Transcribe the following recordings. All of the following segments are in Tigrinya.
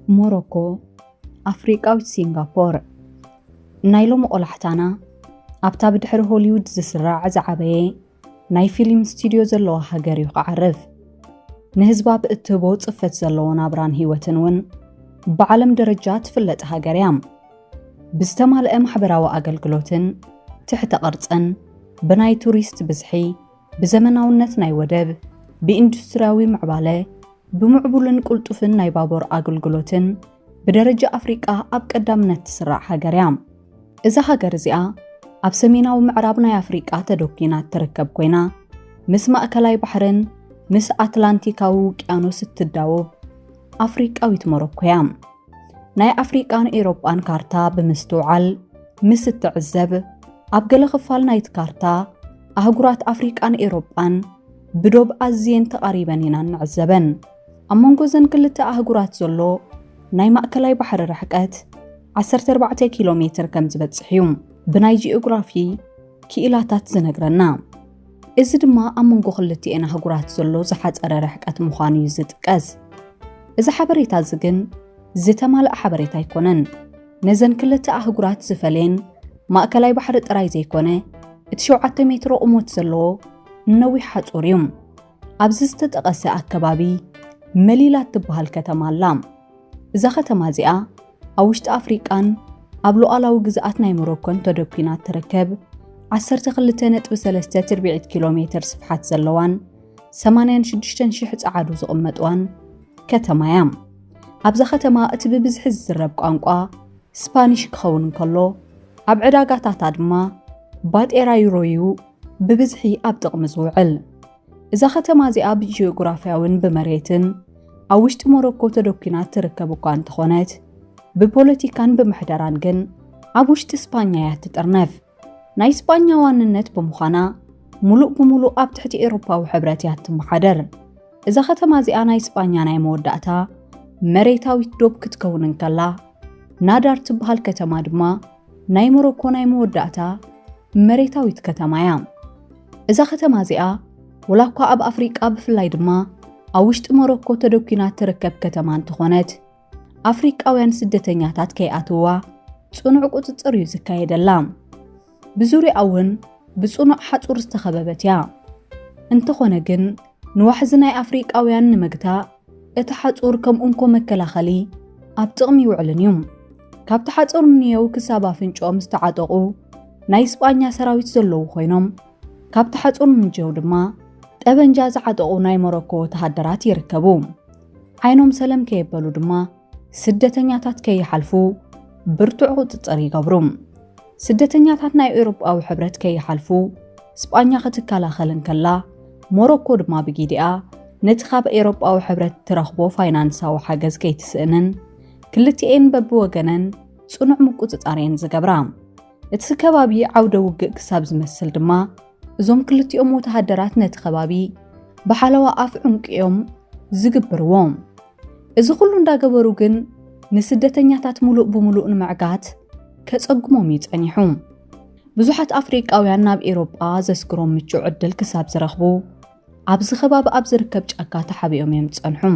موروكو أفريقيا وسنغافورة نايلو مقولحتانا أبتا بدحر هوليوود زسراع زعباية ناي فيلم ستوديو زلوها هاجر يقعرف نهزبا بإتبوت صفت زلونا بران هيوتنون بعلم درجات فلت هاجريام بستمال ام حبراو أقلقلوتن تحت قرصن بناي توريست بزحي بزمناونت ناي ودب بإندستراوي معبالة بمعبولن قلطفن ناي بابور أقلقلوتن بدرجة أفريقيا أب قدامنت تسرع هاجريام إذا هاجر زيا أب سميناو معراب ناي أفريقيا تدوكينات تركب كوينا مس مأكلاي بحرن مس أتلانتيكاو وقيانوس تداوب أفريقياويت موروكويام ناي أفريقان إيروبان كارتا بمستوعل مس تعزب أب قل خفال نايت كارتا أهقرات أفريقان إيروبان بدوب أزين تقريبا ينان نعزبن أمونغو زن كلتا أهقرات زلو ناي مأكلاي بحر رحكت 14 كيلومتر كم زبتصحيوم بناي جيوغرافي كيلاتات زنقرنا إذ دما أمونغو خلتي أنا هقرات زلو زحات أرى رحكت مخاني يزدقز إذا حبريتا زقن زتمال أحبريتا يكونن نزن كلتا أهقرات زفلين مأكلاي بحر تراي زيكونه اتشوعت مترو أموت زلو نوي حاتوريوم أبزستت أغسى أكبابي مليلات تبهال كتمالام إذا ختمازيا أوشت أفريقان أبلو ألاو جزءات ناي موروكون تدوكينات تركب 12.3 كيلومتر صفحات زلوان 86 شحت عادو زقمتوان كتمايام أبزا ختما اتببزح الزرب قانقوا سبانيش كخون كلو أب عداقاتا دما بات إيرايرويو ببزحي أب تقمزوعل إذا ختمازيا بجيوغرافياون بمريتن أوشت موروكو تدوكينات تركبو كان تخونت ببوليتيكان بمحدران جن أبوشت إسبانيا تترنف ناي إسبانيا واننت بمخانا ملوء بملوء أب تحت إيروبا وحبراتيات محدر إذا ختمازيا ناي إسبانيا ناي موداتا مريتاويت دوب كتكونن كلا نادار تبهال كتما دما ناي موروكو ناي موداتا مريتاويت كتمايا إذا ختمازيا ولاكو أب أفريقيا بفلاي دما أوشت موروكو تدوكينات تركب كتمان تخونت أفريقاوያን ስደተኛታት ከይኣትዋ ጽኑዕ ቁጥጥር እዩ ዝካየደላ ብዙርያውን ብጽኑዕ ሓጹር ዝተኸበበት እያ እንተኾነ ግን ንዋሕዚ ናይ ኣፍሪቃውያን ንምግታ እቲ ሓጹር ከምኡንኮ መከላኸሊ ኣብ ጥቕሚ ይውዕልን እዩ ካብቲ ሓጹር ንየው ክሳብ ኣፍንጮም ዝተዓጠቑ ናይ እስጳኛ ሰራዊት ዘለዉ ኮይኖም ካብቲ ሓጹር ምንጀው ድማ ጠበንጃ ዝዓጠቑ ናይ ሞሮኮ ወተሃደራት ይርከቡ ዓይኖም ሰላም ከየበሉ ድማ ስደተኛታት ከይሓልፉ ብርቱዕ ቁጥጥር ይገብሩ ስደተኛታት ናይ ኤውሮጳዊ ሕብረት ከይሓልፉ እስጳኛ ክትከላኸልን ከላ ሞሮኮ ድማ ብጊዲኣ ነቲ ካብ ኤውሮጳዊ ሕብረት ትረኽቦ ፋይናንሳዊ ሓገዝ ከይትስእንን ክልቲአን በብወገነን ጽኑዕ ምቁጽጻርየን ዝገብራ እቲ ከባቢ ዓውደ ውግእ ክሳብ ዝመስል ድማ እዞም ክልቲኦም ወተሃደራት ነቲ ከባቢ ብሓለዋ ኣፍ ዕንቂኦም ዝግብርዎም እዚ ኩሉ እንዳገበሩ ግን ንስደተኛታት ሙሉእ ብሙሉእ ንምዕጋት ከጸግሞም ይጸኒሑ ብዙሓት ኣፍሪቃውያን ናብ ኤውሮጳ ዘስክሮም ምቹእ ዕድል ክሳብ ዝረኽቡ ኣብዚ ከባቢ ኣብ ዝርከብ ጫካ ተሓቢኦም እዮም ዝጸንሑ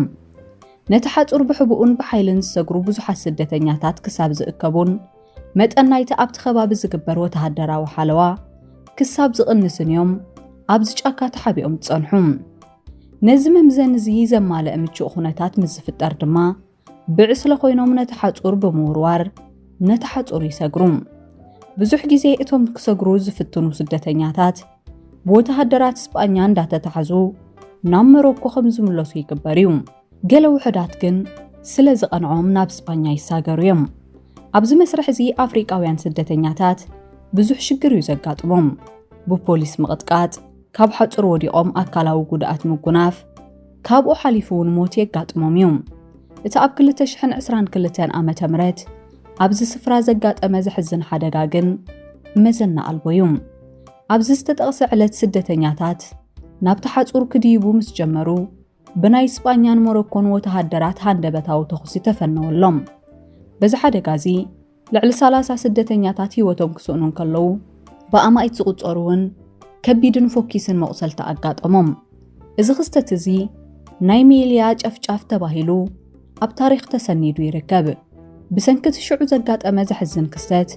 ነቲ ሓጹር ብሕቡኡን ብሓይልን ዝሰግሩ ብዙሓት ስደተኛታት ክሳብ ዝእከቡን መጠን ናይቲ ኣብቲ ከባቢ ዝግበር ወተሃደራዊ ሓለዋ ክሳብ ዝቕንስን እዮም ኣብዚ ጫካ ተሓቢኦም ዝጸንሑ ነዚ መምዘን እዚ ዘማልአ ምቹእ ኩነታት ምስ ዝፍጠር ድማ ብዕስለ ኮይኖም ነቲ ሓጹር ብምውርዋር ነቲ ሓጹር ይሰግሩ ብዙሕ ግዜ እቶም ክሰግሩ ዝፍትኑ ስደተኛታት ብወተሃደራት እስጳኛ እንዳተታሕዙ ናብ ሞሮኮ ከም ዝምለሱ ይግበር እዩ ገለ ውሕዳት ግን ስለ ዝቐንዖም ናብ እስጳኛ ይሳገሩ እዮም ኣብዚ መስርሕ እዚ ኣፍሪቃውያን ስደተኛታት ብዙሕ ሽግር እዩ ዘጋጥሞም ብፖሊስ ምቕጥቃጥ ካብ ሓጹር ወዲቖም ኣካላዊ ጉድኣት ምጉናፍ ካብኡ ሓሊፉ እውን ሞት የጋጥሞም እዩ እቲ ኣብ 2022 ዓመተ ምህረት ኣብዚ ስፍራ ዘጋጠመ ዝሕዝን ሓደጋ ግን መዘና ኣልቦ እዩ ኣብዚ ዝተጠቕሰ ዕለት ስደተኛታት ናብቲ ሓጹር ክድይቡ ምስ ጀመሩ ብናይ እስጳኛን ሞሮኮን ወተሃደራት ሃንደበታዊ ተኹሲ ተፈነወሎም በዚ ሓደጋ እዚ ልዕሊ 30 ስደተኛታት ህይወቶም ክስእኑ ከለዉ ብኣማኢት ዝቁጸሩ እውን ከቢድን ፎኪስን መቁሰልቲ ኣጋጠሞም እዚ ክስተት እዚ ናይ ሜልያ ጨፍጫፍ ተባሂሉ ኣብ ታሪኽ ተሰኒዱ ይርከብ። ብሰንኪ ሽዑ ዘጋጠመ ዘሕዝን ክስተት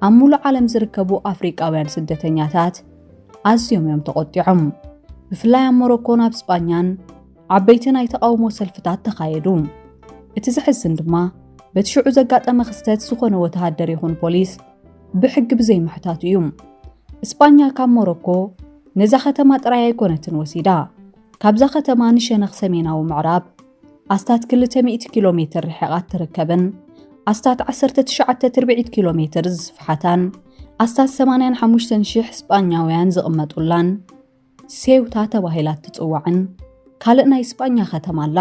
ኣብ ሙሉእ ዓለም ዝርከቡ ኣፍሪቃውያን ስደተኛታት ኣዝዮም እዮም ተቆጢዖም። ብፍላይ ኣብ ሞሮኮን ኣብ እስጳኛን ዓበይቲ ናይ ተቃውሞ ሰልፍታት ተኻየዱ። እቲ ዘሕዝን ድማ በቲ ሽዑ ዘጋጠመ ክስተት ዝኾነ ወተሃደር ይኹን ፖሊስ ብሕጊ ብዘይምሕታቱ እዩ። እስጳኛ ካብ ሞሮኮ ነዛ ከተማ ጥራይ ኣይኮነትን ወሲዳ። ካብዛ ከተማ ንሸነኽ ሰሜናዊ ምዕራብ ኣስታት 200 ኪሎ ሜትር ርሕቐት ትርከብን ኣስታት 19 ኪሎ ሜትር ዝስፍሓታን ኣስታት 85,000 እስጳኛውያን ዝቕመጡላን ሴውታ ተባሂላ ትጽዋዕን ካልእ ናይ እስጳኛ ከተማ ኣላ።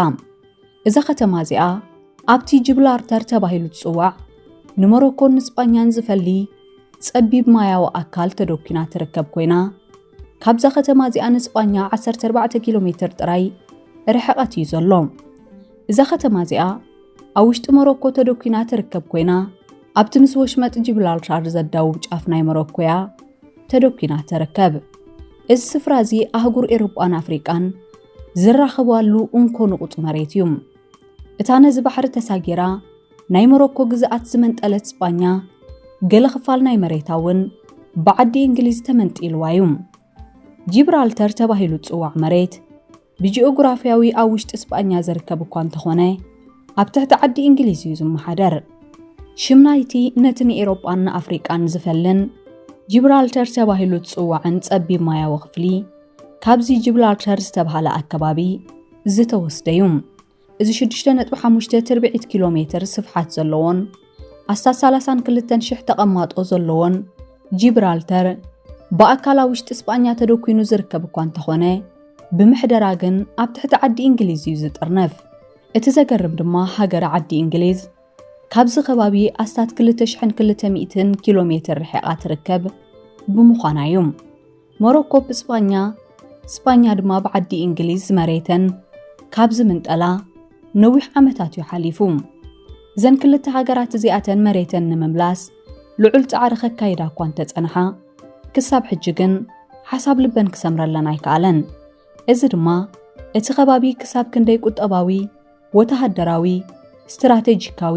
እዛ ከተማ እዚኣ ኣብቲ ጂብራልተር ተባሂሉ ትጽዋዕ ንሞሮኮን እስጳኛን ዝፈሊ ጸቢብ ማያዊ ኣካል ተደኪና ትርከብ ኮይና ካብዛ ከተማ እዚኣ ንእስጳኛ 14 ኪሎ ሜትር ጥራይ ርሕቐት እዩ ዘሎ። እዛ ከተማ እዚኣ ኣብ ውሽጢ ሞሮኮ ተደኪና ትርከብ ኮይና ኣብቲ ምስ ወሽመጥ ጂብራልተር ዘዳውብ ጫፍ ናይ ሞሮኮ እያ ተደኪና ትርከብ። እዚ ስፍራ እዚ ኣህጉር ኤውሮጳን ኣፍሪቃን ዝራኸባሉ እንኮ ንቑፅ መሬት እዩ። እታ ነዚ ባሕሪ ተሳጊራ ናይ ሞሮኮ ግዝኣት ዝመንጠለት እስጳኛ ገለ ክፋል ናይ መሬታ እውን ብዓዲ እንግሊዝ ተመንጢልዋ እዩ። ጂብራልተር ተባሂሉ ጽዋዕ መሬት ብጂኦግራፊያዊ ኣብ ውሽጢ እስጳኛ ዝርከብ እኳ እንተኾነ ኣብ ትሕቲ ዓዲ እንግሊዝ እዩ ዝመሓደር። ሽም ናይቲ ነቲ ንኤውሮጳን ኣፍሪቃን ዝፈልን ጂብራልተር ተባሂሉ ጽዋዕን ጸቢብ ማያዊ ክፍሊ ካብዚ ጂብራልተር ዝተባሃለ ኣከባቢ ዝተወስደ እዩ። እዚ 6.5 ኪሎ ሜትር ስፍሓት ዘለዎን ኣስታት 32,000 ተቐማጦ ዘለዎን ጂብራልተር ብኣካል ኣብ ውሽጢ እስጳኛ ተደኪኑ ዝርከብ እኳ እንተኾነ ብምሕደራ ግን ኣብ ትሕቲ ዓዲ እንግሊዝ እዩ ዝጥርነፍ። እቲ ዘገርም ድማ ሃገር ዓዲ እንግሊዝ ካብዚ ከባቢ ኣስታት 2200 ኪሎ ሜትር ርሕቐት ትርከብ ብምዃና እዩ። ሞሮኮ ብእስጳኛ እስጳኛ ድማ ብዓዲ እንግሊዝ መሬተን ካብዚ ምንጠላ ነዊሕ ዓመታት እዩ ሓሊፉ። እዘን ክልተ ሃገራት እዚኣተን መሬተን ንምምላስ ልዑል ጻዕሪ ከካይዳ እኳ እንተጸንሓ ክሳብ ሕጂ ግን ሓሳብ ልበን ክሰምረለን ኣይከኣለን። እዚ ድማ እቲ ከባቢ ክሳብ ክንደይ ቁጠባዊ፣ ወተሃደራዊ፣ ስትራቴጂካዊ፣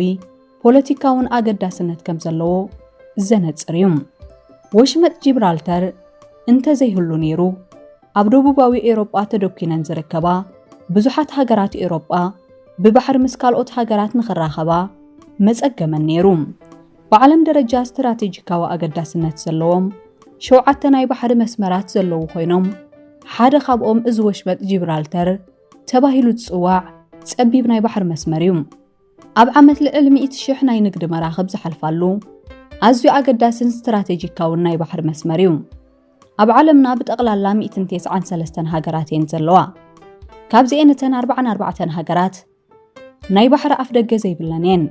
ፖለቲካውን ኣገዳስነት ከም ዘለዎ ዘነጽር እዩ። ወሽመጥ ጂብራልተር እንተዘይህሉ ነይሩ ኣብ ደቡባዊ ኤውሮጳ ተደኪነን ዝርከባ ብዙሓት ሃገራት ኤውሮጳ ብባሕሪ ምስ ካልኦት ሃገራት ንኽራኸባ መጸገመን ነይሩ። ብዓለም ደረጃ ስትራቴጂካዊ ኣገዳስነት ዘለዎም 7 ናይ ባሕሪ መስመራት ዘለዉ ኮይኖም ሓደ ካብኦም እዚ ወሽመጥ ጂብራልተር ተባሂሉ ዝጽዋዕ ጸቢብ ናይ ባሕሪ መስመር እዩ። ኣብ ዓመት ልዕሊ 100,000 ናይ ንግዲ መራኽብ ዝሓልፋሉ ኣዝዩ ኣገዳስን ስትራቴጂካውን ናይ ባሕሪ መስመር እዩ። ኣብ ዓለምና ብጠቕላላ 193 ሃገራት እየን ዘለዋ። ካብዚአን እተን 44 ሃገራት ናይ ባሕሪ ኣፍ ደገ ዘይብለን እየን።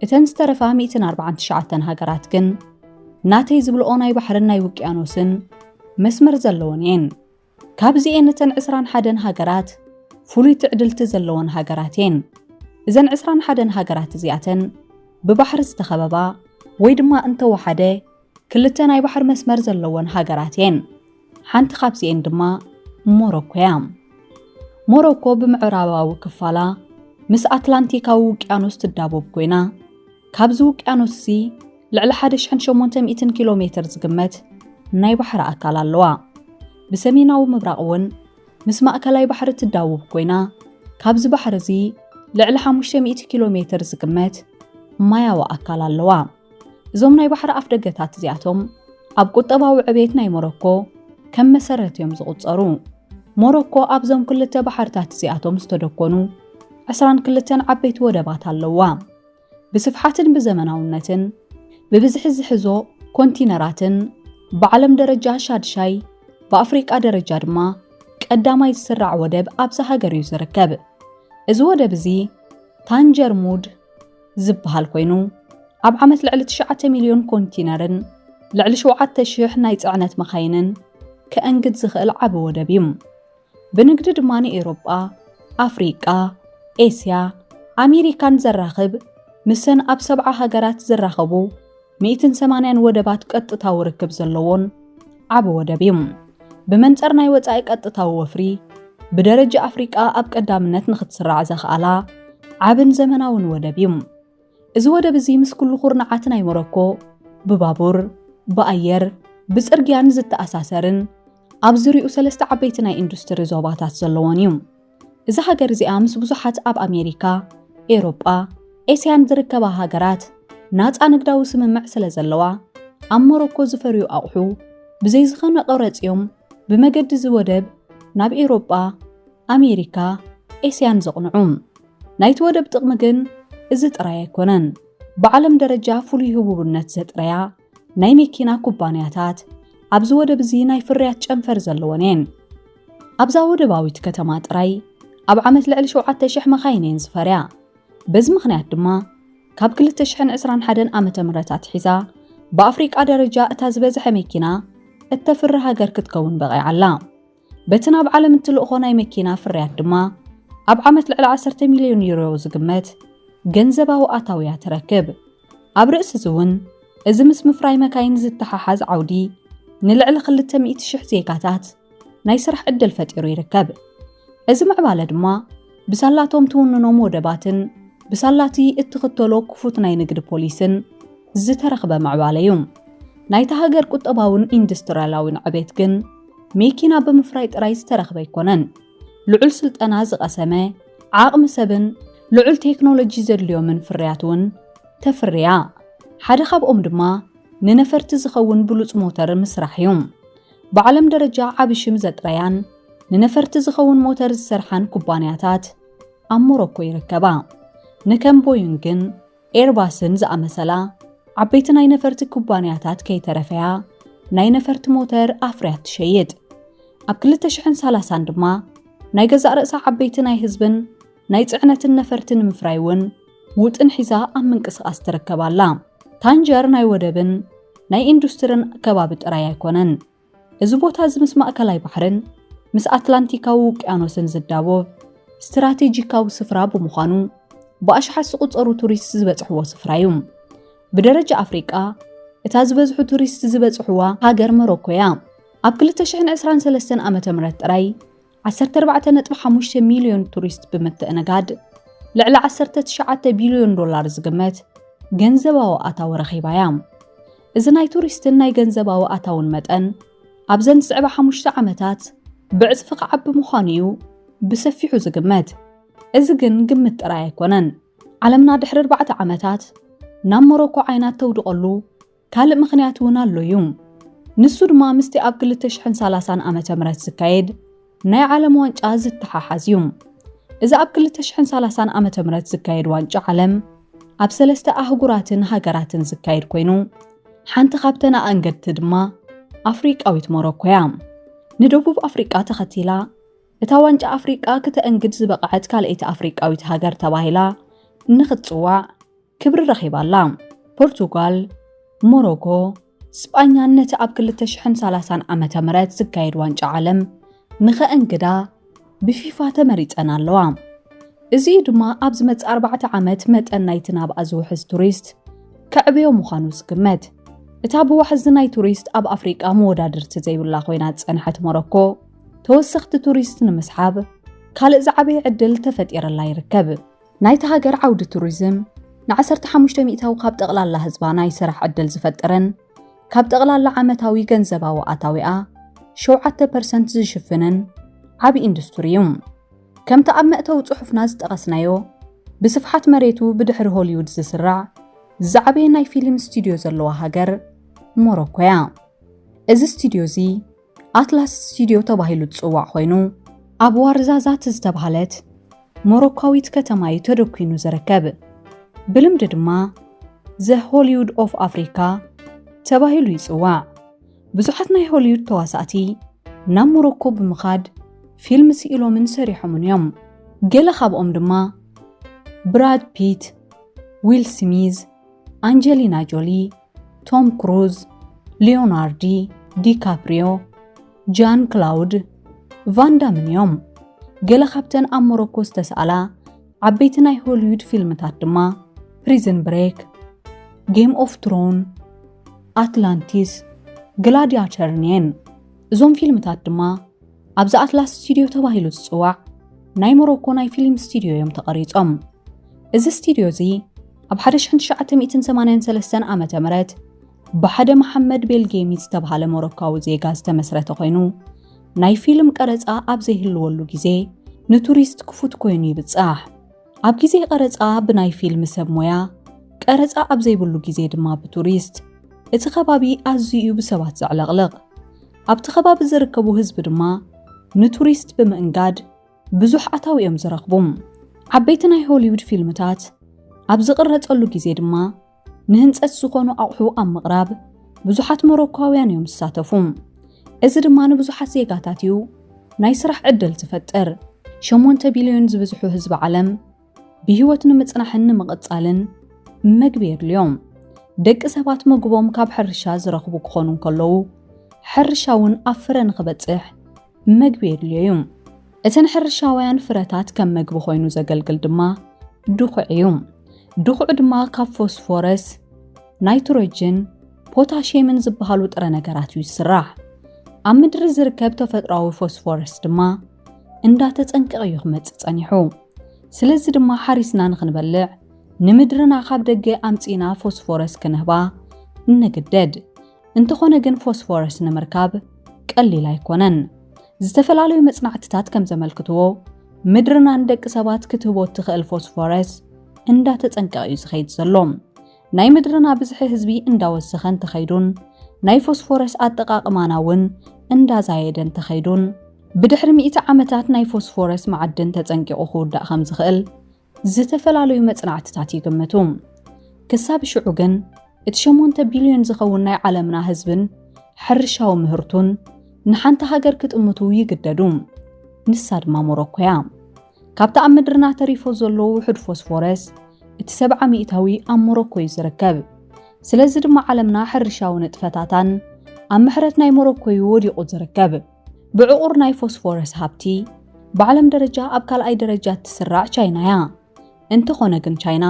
እተን ዝተረፋ 149 ሃገራት ግን ናተይ ዝብልኦ ናይ ባሕርን ናይ ውቅያኖስን መስመር ዘለወን እየን። ካብዚአን እተን 21 ሃገራት ፍሉይ ትዕድልቲ ዘለወን ሃገራት እየን። እዘን 21 ሃገራት እዚኣተን ብባሕሪ ዝተኸበባ ወይ ድማ እንተወሓደ ክልተ ናይ ባሕሪ መስመር ዘለወን ሃገራት እየን። ሓንቲ ካብዚአን ድማ ሞሮኮ እያ። ሞሮኮ ብምዕራባዊ ክፋላ ምስ ኣትላንቲካዊ ውቅያኖስ ትዳቦብ ኮይና ካብዚ ውቅያኖስ እዚ ልዕሊ 1800 ኪሎ ሜትር ዝግመት ናይ ባሕሪ ኣካል ኣለዋ። ብሰሜናዊ ምብራቕ እውን ምስ ማእከላይ ባሕሪ ትዳቦብ ኮይና ካብዚ ባሕሪ እዚ ልዕሊ 500 ኪሎ ሜትር ዝግመት ማያዊ ኣካል ኣለዋ። እዞም ናይ ባሕሪ ኣፍ ደገታት እዚኣቶም ኣብ ቁጠባዊ ዕቤት ናይ ሞሮኮ ከም መሰረት እዮም ዝቑጸሩ። ሞሮኮ ኣብዞም ክልተ ባሕርታት እዚኣቶም ዝተደኮኑ 22 ዓበይቲ ወደባት ኣለዋ። ብስፍሓትን ብዘመናውነትን ብብዝሒ ዝሕዞ ኮንቲነራትን ብዓለም ደረጃ ሻድሻይ ብኣፍሪቃ ደረጃ ድማ ቀዳማይ ዝስራዕ ወደብ ኣብዛ ሃገር እዩ ዝርከብ። እዚ ወደብ እዚ ታንጀር ሙድ ዝበሃል ኮይኑ ኣብ ዓመት ልዕሊ 9 ሚልዮን ኮንቲነርን ልዕሊ 7,000 ናይ ጽዕነት መኻይንን ከእንግድ ዝኽእል ዓቢ ወደብ እዩ። ብንግዲ ድማ ንኤውሮጳ፣ ኣፍሪቃ፣ ኤስያ፣ ኣሜሪካን ዘራኽብ ምሰን ኣብ 70 ሃገራት ዝራኸቡ 180 ወደባት ቀጥታዊ ርክብ ዘለዎን ዓቢ ወደብ እዩ። ብመንጸር ናይ ወጻኢ ቀጥታዊ ወፍሪ ብደረጃ ኣፍሪቃ ኣብ ቀዳምነት ንኽትስራዕ ዘኽኣላ ዓብን ዘመናውን ወደብ እዩ እዚ ወደብ እዚ ምስ ኩሉ ኩርናዓት ናይ ሞሮኮ ብባቡር ብኣየር ብጽርግያን ዝተኣሳሰርን ኣብ ዙርያኡ 3 ዓበይቲ ናይ ኢንዱስትሪ ዞባታት ዘለዎን እዩ እዚ ሃገር እዚኣ ምስ ብዙሓት ኣብ ኣሜሪካ ኤውሮጳ ኤስያን ዝርከባ ሃገራት ናፃ ንግዳዊ ስምምዕ ስለ ዘለዋ ኣብ ሞሮኮ ዝፈርዩ ኣቑሑ ብዘይ ዝኾነ ቀረጽዮም ብመገዲ ዝወደብ ናብ ኤውሮጳ ኣሜሪካ ኤስያን ዘቕንዑ ናይቲ ወደብ ጥቕሚ ግን እዚ ጥራይ ኣይኮነን ብዓለም ደረጃ ፍሉይ ህቡብነት ዘጥረያ ናይ መኪና ኩባንያታት ኣብዚ ወደብ እዚ ናይ ፍርያት ጨንፈር ዘለወን እየን ኣብዛ ወደባዊት ከተማ ጥራይ ኣብ ዓመት ልዕሊ 7,000 መኻይን እየን ዝፈርያ በዚ ምኽንያት ድማ ካብ 2021 ዓመተ ምህረታት ሒዛ ብኣፍሪቃ ደረጃ እታ ዝበዝሐ መኪና እተፍሪ ሃገር ክትከውን በቒዓላ በቲ ናብ ዓለም እትልእኾ ናይ መኪና ፍርያት ድማ ኣብ ዓመት ልዕሊ 10 ሚልዮን ዩሮ ዝግመት ገንዘባዊ ኣታውያ ትረክብ ኣብ ርእሲ ዝውን እዚ ምስ ምፍራይ መካይን ዝተሓሓዝ ዓውዲ ንልዕሊ 200,000 ዜጋታት ናይ ስራሕ ዕድል ፈጢሩ ይርከብ እዚ ምዕባለ ድማ ብሳላቶም ትውንኖም ወደባትን ብሳላቲ እትኽተሎ ክፉት ናይ ንግዲ ፖሊስን ዝተረኽበ ምዕባለ እዩ ናይታ ሃገር ቁጠባውን ኢንዱስትርያላውን ዕቤት ግን መኪና ብምፍራይ ጥራይ ዝተረኽበ ኣይኮነን ልዑል ስልጠና ዝቐሰመ ዓቕሚ ሰብን ልዑል ቴክኖሎጂ ዘድልዮምን ፍርያትን ተፍርያ ሓደ ካብኦም ድማ ንነፈርቲ ዝኸውን ብሉጽ ሞተር ምስራሕ እዩ ብዓለም ደረጃ ዓብይ ሽም ዘጥረያን ንነፈርቲ ዝኸውን ሞተር ዝሰርሓን ኩባንያታት ኣብ ሞሮኮ ይርከባ ንከም ቦይንግን ኤርባስን ዝኣመሰላ ዓበይቲ ናይ ነፈርቲ ኩባንያታት ከይተረፈያ ናይ ነፈርቲ ሞተር ኣፍርያት ትሸይጥ ኣብ 2030 ድማ ናይ ገዛእ ርእሳ ዓበይቲ ናይ ህዝብን ናይ ጽዕነትን ነፈርትን ምፍራይ እውን ውጥን ሒዛ ኣብ ምንቅስቓስ ትርከባላ ታንጀር ናይ ወደብን ናይ ኢንዱስትሪን ከባቢ ጥራይ ኣይኮነን እዚ ቦታ እዚ ምስ ማእከላይ ባሕርን ምስ ኣትላንቲካዊ ውቅያኖስን ዝዳቦብ ስትራቴጂካዊ ስፍራ ብምዃኑ ብኣሽሓት ዝቑጸሩ ቱሪስት ዝበጽሕዎ ስፍራ እዩ ብደረጃ ኣፍሪቃ እታ ዝበዝሑ ቱሪስት ዝበጽሕዋ ሃገር ሞሮኮ እያ ኣብ 2023 ዓመተ ምህረት ጥራይ 14.5 ሚልዮን ቱሪስት ብምትእንጋድ ልዕሊ 19 ቢልዮን ዶላር ዝግመት ገንዘባዊ ኣታው ረኺባ እያ እዚ ናይ ቱሪስትን ናይ ገንዘባዊ ኣታውን መጠን ኣብ ዘን 75 ዓመታት ብዕጽፊ ክዓቢ ምዃኑ እዩ ብሰፊሑ ዝግመት እዚ ግን ግምት ጥራይ ኣይኮነን ዓለምና ድሕሪ 4 ዓመታት ናብ ሞሮኮ ዓይናት ተውድቐሉ ካልእ ምኽንያት እውን ኣሎ እዩ ንሱ ድማ ምስቲ ኣብ 2030 ዓመተ ምህረት ዝካየድ ናይ ዓለም ዋንጫ ዝተሓሓዝ እዩ እዚ ኣብ 2030 ዓመተ ምህረት ዝካየድ ዋንጫ ዓለም ኣብ 3 ኣህጉራትን ሃገራትን ዝካየድ ኮይኑ ሓንቲ ካብተን ኣንገድቲ ድማ ኣፍሪቃዊት ሞሮኮ እያ ንደቡብ ኣፍሪቃ ተኸቲላ እታ ዋንጫ ኣፍሪቃ ክትእንግድ ዝበቕዐት ካልአይቲ ኣፍሪቃዊት ሃገር ተባሂላ ንኽትጽዋዕ ክብሪ ረኺባላ ፖርቱጋል ሞሮኮ ስጳኛ ነቲ ኣብ 2030 ዓመተ ምህረት ዝካየድ ዋንጫ ዓለም ንኸእንግዳ ብፊፋ ተመሪፀን ኣለዋ እዚ ድማ ኣብ ዝመጽእ 4 ዓመት መጠን ናይቲ ናብኣ ዝውሕዝ ቱሪስት ከዕብዮ ምዃኑ ዝግመት እታ ብዋሕዚ ናይ ቱሪስት ኣብ ኣፍሪቃ መወዳድርቲ ዘይብላ ኮይና ዝጸንሐት ሞሮኮ ተወሰኽቲ ቱሪስት ንምስሓብ ካልእ ዝዓበየ ዕድል ተፈጢረላ ይርከብ ናይቲ ሃገር ዓውዲ ቱሪዝም ን15 ሚእታዊ ካብ ጠቕላላ ህዝባ ናይ ስራሕ ዕድል ዝፈጥርን ካብ ጠቕላላ ዓመታዊ ገንዘባዊ ኣታዊኣ 7% ዝሽፍንን ዓቢ ኢንዱስትሪ እዩ ከምቲ ኣብ መእተዊ ጽሑፍና ዝጠቐስናዮ ብስፍሓት መሬቱ ብድሕሪ ሆሊውድ ዝስራዕ ዝዓበየ ናይ ፊልም ስቱድዮ ዘለዋ ሃገር ሞሮኮ እያ እዚ ስቱድዮ እዚ ኣትላስ ስቱድዮ ተባሂሉ ዝጽዋዕ ኮይኑ ኣብ ዋርዛዛት ዝተባሃለት ሞሮካዊት ከተማ እዩ ተደኪኑ ዝርከብ ብልምዲ ድማ ዘ ሆሊውድ ኦፍ ኣፍሪካ ተባሂሉ ይጽዋዕ ብዙሓት ናይ ሆሊውድ ተዋሳእቲ ናብ ሞሮኮ ብምኻድ ፊልም ስኢሎምን ሰሪሖምን እዮም ገለ ካብኦም ድማ ብራድ ፒት ዊል ስሚዝ አንጀሊና ጆሊ ቶም ክሩዝ ሊዮናርዲ ዲካፕሪዮ ጃን ክላውድ ቫን ዳምን እዮም ገለ ካብተን ኣብ ሞሮኮ ዝተሰኣላ ዓበይቲ ናይ ሆሊውድ ፊልምታት ድማ ፕሪዝን ብሬክ ጌም ኦፍ ትሮን ኣትላንቲስ ግላዲያተርን እየን እዞም ፊልምታት ድማ ኣብዛ ኣትላስ ስቱድዮ ተባሂሉ ዝጽዋዕ ናይ ሞሮኮ ናይ ፊልም ስቱድዮ እዮም ተቐሪጾም እዚ ስቱድዮ እዚ ኣብ 1983 ዓመተ ምህረት ብሓደ መሐመድ ቤልጌሚ ዝተባሃለ ሞሮካዊ ዜጋ ዝተመስረተ ኮይኑ ናይ ፊልም ቀረጻ ኣብ ዘይህልወሉ ግዜ ንቱሪስት ክፉት ኮይኑ ይብጻሕ። ኣብ ግዜ ቀረጻ ብናይ ፊልም ሰብ ሞያ ቀረጻ ኣብ ዘይብሉ ግዜ ድማ ብቱሪስት እቲ ከባቢ ኣዝዩ ብሰባት ዘዕለቕልቕ። ኣብቲ ከባቢ ዝርከቡ ህዝቢ ድማ ንቱሪስት ብምእንጋድ ብዙሕ ኣታዊ እዮም ዝረኽቡ። ዓበይቲ ናይ ሆሊውድ ፊልምታት ኣብ ዝቕረጸሉ ግዜ ድማ ንህንጸት ዝኾኑ ኣቑሑ ኣብ ምቕራብ ብዙሓት ሞሮካውያን እዮም ዝሳተፉ። እዚ ድማ ንብዙሓት ዜጋታት እዩ ናይ ስራሕ ዕድል ዝፈጥር። 8 ቢልዮን ዝበዝሑ ህዝቢ ዓለም ብህይወት ንምጽናሕን ንምቕጻልን መግቢ የድልዮም። ደቂ ሰባት ምግቦም ካብ ሕርሻ ዝረኽቡ ክኾኑ እንከለዉ ሕርሻ እውን ኣብ ፍረ ንኽበጽሕ መግቢ የድልዩ። እተን ሕርሻውያን ፍረታት ከም መግቢ ኮይኑ ዘገልግል ድማ ድኹዕ እዩ። ድኹዕ ድማ ካብ ፎስፎረስ፣ ናይትሮጅን፣ ፖታሽየምን ዝበሃሉ ጥረ ነገራት እዩ ዝስራሕ። ኣብ ምድሪ ዝርከብ ተፈጥሯዊ ፎስፎረስ ድማ እንዳተጸንቀቐ እዩ ክመጽእ ጸኒሑ። ስለዚ ድማ ሓሪስና ንኽንበልዕ ንምድርና ካብ ደገ ኣምጺና ፎስፎረስ ክንህባ ንግደድ። እንተኾነ ግን ፎስፎረስ ንምርካብ ቀሊል ኣይኮነን። ዝተፈላለዩ መጽናዕትታት ከም ዘመልክትዎ ምድርና ንደቂ ሰባት ክትህቦ ትኽእል ፎስፎረስ እንዳተጸንቀቐ እዩ ዝኸይድ ዘሎ። ናይ ምድርና ብዝሒ ህዝቢ እንዳወሰኸን ተኸይዱን ናይ ፎስፎረስ ኣጠቓቕማና እውን እንዳዛየደን ተኸይዱን ብድሕሪ 100 ዓመታት ናይ ፎስፎረስ ማዕድን ተጸንቂቑ ክውዳእ ከም ዝኽእል ዝተፈላለዩ መጽናዕትታት ይግምቱ። ክሳብ ሽዑ ግን እቲ 8 ቢልዮን ዝኸውን ናይ ዓለምና ህዝብን ሕርሻዊ ምህርቱን ንሓንቲ ሃገር ክጥምቱ ይግደዱ። ንሳ ድማ ሞሮኮ እያ። ካብቲ ኣብ ምድርና ተሪፎ ዘሎ ውሑድ ፎስፎረስ እቲ 70% ኣብ ሞሮኮ እዩ ዝርከብ። ስለዚ ድማ ዓለምና ሕርሻዊ ንጥፈታታን ኣብ ምሕረት ናይ ሞሮኮ እዩ ወዲቑ ዝርከብ። ብዕቑር ናይ ፎስፎረስ ሃብቲ ብዓለም ደረጃ ኣብ ካልኣይ ደረጃ ትስራዕ ቻይና እያ። እንተኾነ ግን ቻይና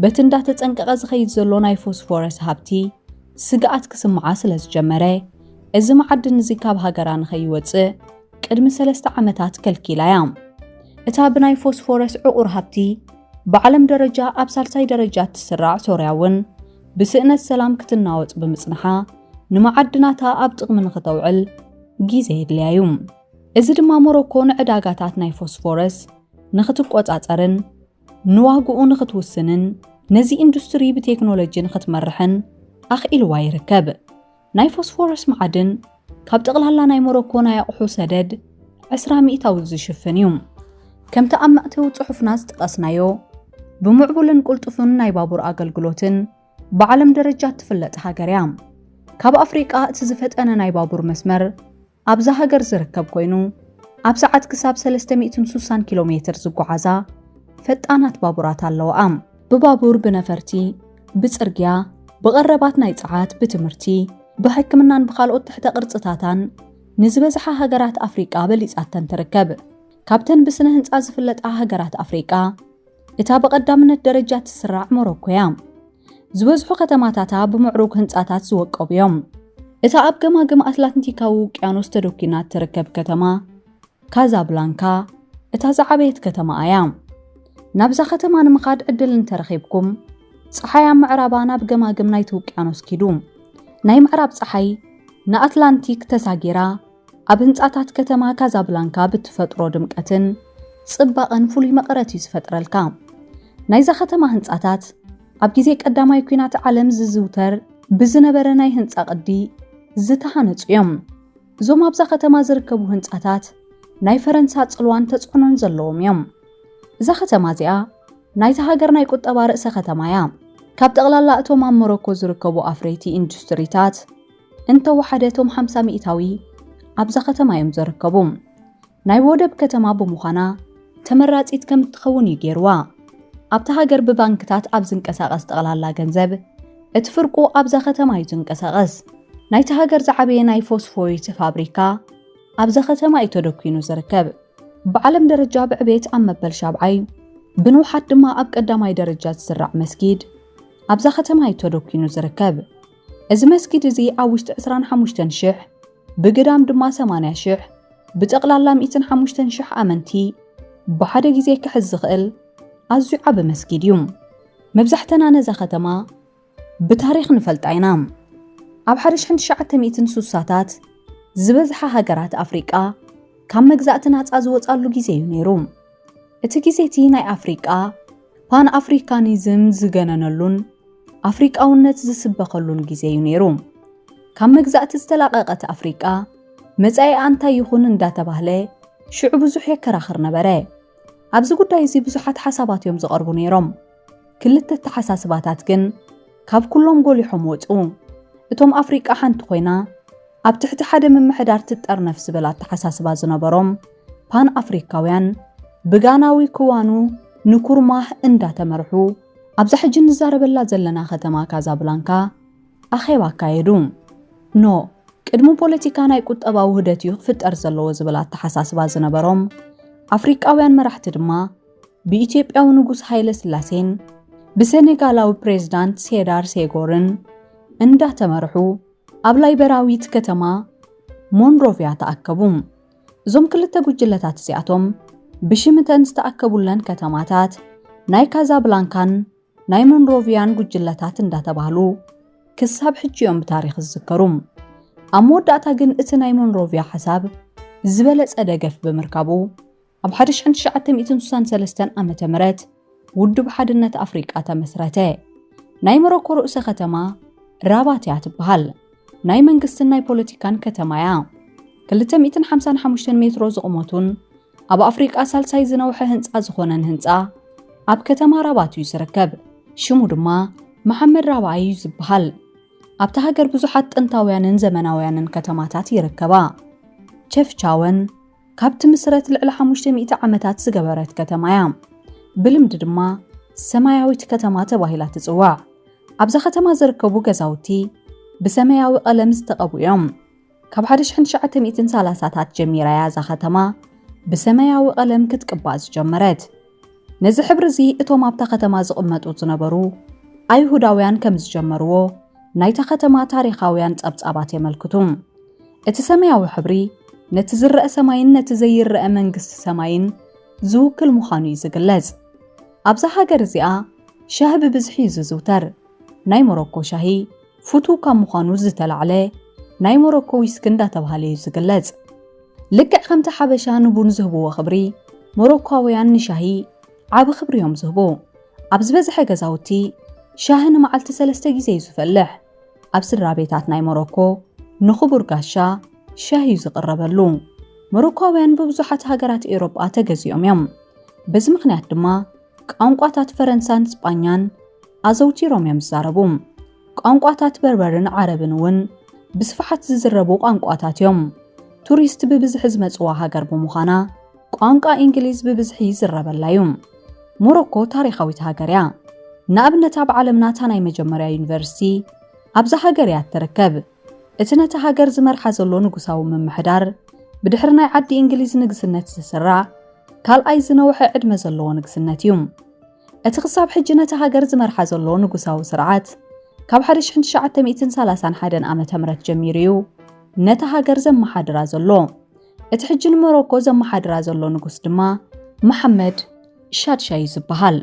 በቲ እንዳተጸንቀቐ ዝኸይድ ዘሎ ናይ ፎስፎረስ ሃብቲ ስግኣት ክስምዓ ስለ ዝጀመረ እዚ ማዕድን እዚ ካብ ሃገራ ንኸይወፅእ ቅድሚ 3 ዓመታት ከልኪላ እያ። እታ ብናይ ፎስፎረስ ዕቑር ሃብቲ ብዓለም ደረጃ ኣብ ሳልሳይ ደረጃ ትስራዕ ሶርያ እውን ብስእነት ሰላም ክትናወጽ ብምጽንሓ ንማዕድናታ ኣብ ጥቕሚ ንኽተውዕል ግዜ የድልያ እዩ። እዚ ድማ ሞሮኮ ንዕዳጋታት ናይ ፎስፎረስ ንኽትቆጻጸርን ንዋግኡ ንኽትውስንን ነዚ ኢንዱስትሪ ብቴክኖሎጂ ንኽትመርሕን ኣኽኢልዋ ይርከብ። ናይ ፎስፎረስ ማዕድን ካብ ጠቕላላ ናይ ሞሮኮ ናይ ኣቑሑ ሰደድ 20% ዝሽፍን እዩ። ከምቲ ኣብ መእተዊ ጽሑፍና ዝጠቐስናዮ ብምዕቡልን ቁልጡፍን ናይ ባቡር ኣገልግሎትን ብዓለም ደረጃ ትፍለጥ ሃገር እያ። ካብ ኣፍሪቃ እቲ ዝፈጠነ ናይ ባቡር መስመር ኣብዛ ሃገር ዝርከብ ኮይኑ ኣብ ሰዓት ክሳብ 360 ኪሎ ሜትር ዝጓዓዛ ፈጣናት ባቡራት ኣለዋ። ብባቡር፣ ብነፈርቲ፣ ብጽርግያ፣ ብቐረባት ናይ ፀዓት፣ ብትምህርቲ፣ ብሕክምናን ብኻልኦት ትሕተ ቅርጽታታን ንዝበዝሓ ሃገራት ኣፍሪቃ በሊጻተን ትርከብ። ካብተን ብስነ ህንጻ ዝፍለጣ ሃገራት ኣፍሪቃ እታ በቐዳምነት ደረጃ ትስራዕ ሞሮኮ እያ። ዝበዝሑ ከተማታታ ብምዕሩግ ህንጻታት ዝወቀቡ እዮም። እታ ኣብ ገማግም ኣትላንቲካዊ ውቅያኖስ ተደኪና ትርከብ ከተማ ካዛብላንካ እታ ዝዓበየት ከተማ እያ። ናብዛ ከተማ ንምኻድ ዕድል እንተረኺብኩም ፀሓይ ኣብ ምዕራባ ናብ ገማግም ናይቲ ውቅያኖስ ኪዱ ናይ ምዕራብ ፀሓይ ንኣትላንቲክ ተሳጊራ ኣብ ህንጻታት ከተማ ካዛብላንካ ብትፈጥሮ ድምቀትን ጽባቐን ፍሉይ መቐረት እዩ ዝፈጥረልካ። ናይዛ ከተማ ህንጻታት ኣብ ግዜ ቀዳማይ ኩናት ዓለም ዝዝውተር ብዝነበረ ናይ ህንጻ ቅዲ ዝተሃነጹ እዮም። እዞም ኣብዛ ከተማ ዝርከቡ ህንጻታት ናይ ፈረንሳ ጽልዋን ተጽዕኖን ዘለዎም እዮም። እዛ ከተማ እዚኣ ናይታ ሃገር ናይ ቁጠባ ርእሰ ከተማ እያ። ካብ ጠቕላላ እቶም ኣብ ሞሮኮ ዝርከቡ ኣፍረይቲ ኢንዱስትሪታት እንተወሓደቶም 50% ኣብዛ ከተማ እዮም ዝርከቡ። ናይ ወደብ ከተማ ብምዃና ተመራጺት ከም እትኸውን እዩ ገይርዋ። ኣብታ ሃገር ብባንክታት ኣብ ዝንቀሳቐስ ጠቕላላ ገንዘብ እቲ ፍርቁ ኣብዛ ከተማ እዩ ዝንቀሳቐስ። ናይቲ ሃገር ዝዓበየ ናይ ፎስፎሬት ፋብሪካ ኣብዛ ከተማ እዩ ተደኪኑ ዝርከብ። ብዓለም ደረጃ ብዕቤት ኣብ መበል 7ይ ብንውሓት ድማ ኣብ ቀዳማይ ደረጃ ዝስራዕ መስጊድ ኣብዛ ከተማ እዩ ተደኪኑ ዝርከብ። እዚ መስጊድ እዚ ኣብ ውሽጢ 25,000 ብግዳም ድማ 80,000 ብጠቕላላ 105,000 ኣመንቲ ብሓደ ግዜ ክሕዝ ዝኽእል ኣዝዩ ዓቢ መስጊድ እዩ መብዛሕተና ነዛ ከተማ ብታሪኽ ንፈልጣ ኢና ኣብ 1960ታት ዝበዝሓ ሃገራት ኣፍሪቃ ካብ መግዛእቲ ናጻ ዝወጻሉ ግዜ እዩ ነይሩ እቲ ግዜቲ ናይ ኣፍሪቃ ፓን ኣፍሪካኒዝም ዝገነነሉን ኣፍሪቃውነት ዝስበኸሉን ግዜ እዩ ነይሩ ካብ መግዛእቲ ዝተላቐቐት ኣፍሪቃ መጻኢ እንታይ ይኹን እንዳተባህለ ሽዑ ብዙሕ የከራኽር ነበረ ኣብዚ ጉዳይ እዚ ብዙሓት ሓሳባት እዮም ዝቐርቡ ነይሮም ክልተ ተሓሳስባታት ግን ካብ ኩሎም ጎሊሖም ወፁ እቶም ኣፍሪቃ ሓንቲ ኮይና ኣብ ትሕቲ ሓደ ምምሕዳር ትጠርነፍ ዝበላ ተሓሳስባ ዝነበሮም ፓን ኣፍሪካውያን ብጋናዊ ክዋኑ ንኩርማህ እንዳተመርሑ ኣብዛ ሕጂ ንዛረበላ ዘለና ከተማ ካዛብላንካ ኣኼባ አካየዱ ኖ ቅድሚ ፖለቲካ ናይ ቁጠባ ውህደት እዩ ክፍጠር ዘለዎ ዝበላ ተሓሳስባ ዝነበሮም ኣፍሪቃውያን መራሕቲ ድማ ብኢትዮጵያዊ ንጉስ ሃይለ ስላሴን ብሴኔጋላዊ ፕሬዝዳንት ሴዳር ሴጎርን እንዳተመርሑ ኣብ ላይበራዊት ከተማ ሞንሮቪያ ተኣከቡ እዞም ክልተ ጉጅለታት እዚኣቶም ብሽምተን ዝተኣከቡለን ከተማታት ናይ ካዛብላንካን ናይ ሞንሮቪያን ጉጅለታት እንዳተባህሉ ክሳብ ሕጂኦም ብታሪኽ ዝዝከሩ ኣብ መወዳእታ ግን እቲ ናይ ሞንሮቪያ ሓሳብ ዝበለጸ ደገፍ ብምርካቡ ኣብ 1963 ዓመተ ምህረት ውድብ ሓድነት ኣፍሪቃ ተመስረተ ናይ ሞሮኮ ርእሰ ከተማ ራባት እያ ትበሃል ናይ መንግስትን ናይ ፖለቲካን ከተማ እያ 255 ሜትሮ ዝቕመቱን ኣብ ኣፍሪቃ ሳልሳይ ዝነውሐ ህንፃ ዝኾነን ህንፃ ኣብ ከተማ ራባት እዩ ዝርከብ ሽሙ ድማ መሐመድ ራባይ እዩ ዝበሃል ኣብታ ሃገር ብዙሓት ጥንታውያንን ዘመናውያንን ከተማታት ይርከባ ቸፍቻወን ካብቲ ምስረት ልዕሊ 500 ዓመታት ዝገበረት ከተማ እያ ብልምዲ ድማ ሰማያዊት ከተማ ተባሂላ ትጽዋዕ ኣብዛ ከተማ ዝርከቡ ገዛውቲ ብሰማያዊ ቀለም ዝተቐብኡ እዮም ካብ 1930ታት ጀሚራ ያዛ ከተማ ብሰማያዊ ቀለም ክትቅባእ ዝጀመረት ነዚ ሕብሪ እዚ እቶም ኣብታ ከተማ ዝቕመጡ ዝነበሩ ኣይሁዳውያን ከም ዝጀመርዎ ናይታ ከተማ ታሪኻውያን ጸብጻባት የመልክቱ እቲ ሰማያዊ ሕብሪ ነቲ ዝረአ ሰማይን ነቲ ዘይረአ መንግስቲ ሰማይን ዝውክል ምዃኑ ይዝግለጽ ኣብዛ ሃገር እዚኣ ሻሂ ብብዝሒ ዝዝውተር ናይ ሞሮኮ ሻሂ ፍቱው ካብ ምዃኑ ዝተላዕለ ናይ ሞሮኮ ዊስኪ እንዳተባህለ እዩ ዝግለጽ ልክዕ ከምቲ ሓበሻ ንቡን ዝህብዎ ክብሪ ሞሮኮውያን ንሻሂ ዓቢ ክብሪ እዮም ዝህቡ ኣብ ዝበዝሐ ገዛውቲ ሻሂ ንመዓልቲ 3 ግዜ እዩ ዝፈልሕ ኣብ ስድራ ቤታት ናይ ሞሮኮ ንኽቡር ጋሻ ሻሂ ዝቕረበሉ ሞሮኮውያን ብብዙሓት ሃገራት ኤውሮጳ ተገዚኦም እዮም በዚ ምኽንያት ድማ ቋንቋታት ፈረንሳን ስጳኛን ኣዘውቲሮም እዮም ዝዛረቡ ቋንቋታት በርበርን ዓረብን እውን ብስፍሓት ዝዝረቡ ቋንቋታት እዮም ቱሪስት ብብዝሒ ዝመጽዋ ሃገር ብምዃና ቋንቋ እንግሊዝ ብብዝሒ ይዝረበላ እዩ ሞሮኮ ታሪኻዊት ሃገር እያ ንኣብነት ኣብ ዓለምና ናይ መጀመርያ ዩኒቨርሲቲ ኣብዛ ሃገር እያ ትርከብ እቲ ነቲ ሃገር ዝመርሓ ዘሎ ንጉሳዊ ምምሕዳር ብድሕሪ ናይ ዓዲ እንግሊዝ ንግስነት ዝስራዕ ካልኣይ ዝነውሐ ዕድመ ዘለዎ ንግስነት እዩ እቲ ክሳብ ሕጂ ነቲ ሃገር ዝመርሓ ዘሎ ንጉሳዊ ስርዓት ካብ 1931 ዓመተ ምህረት ጀሚሩ እዩ ነቲ ሃገር ዘመሓድራ ዘሎ እቲ ሕጂ ንሞሮኮ ዘመሓድራ ዘሎ ንጉስ ድማ መሐመድ ሻድሻይ ዝበሃል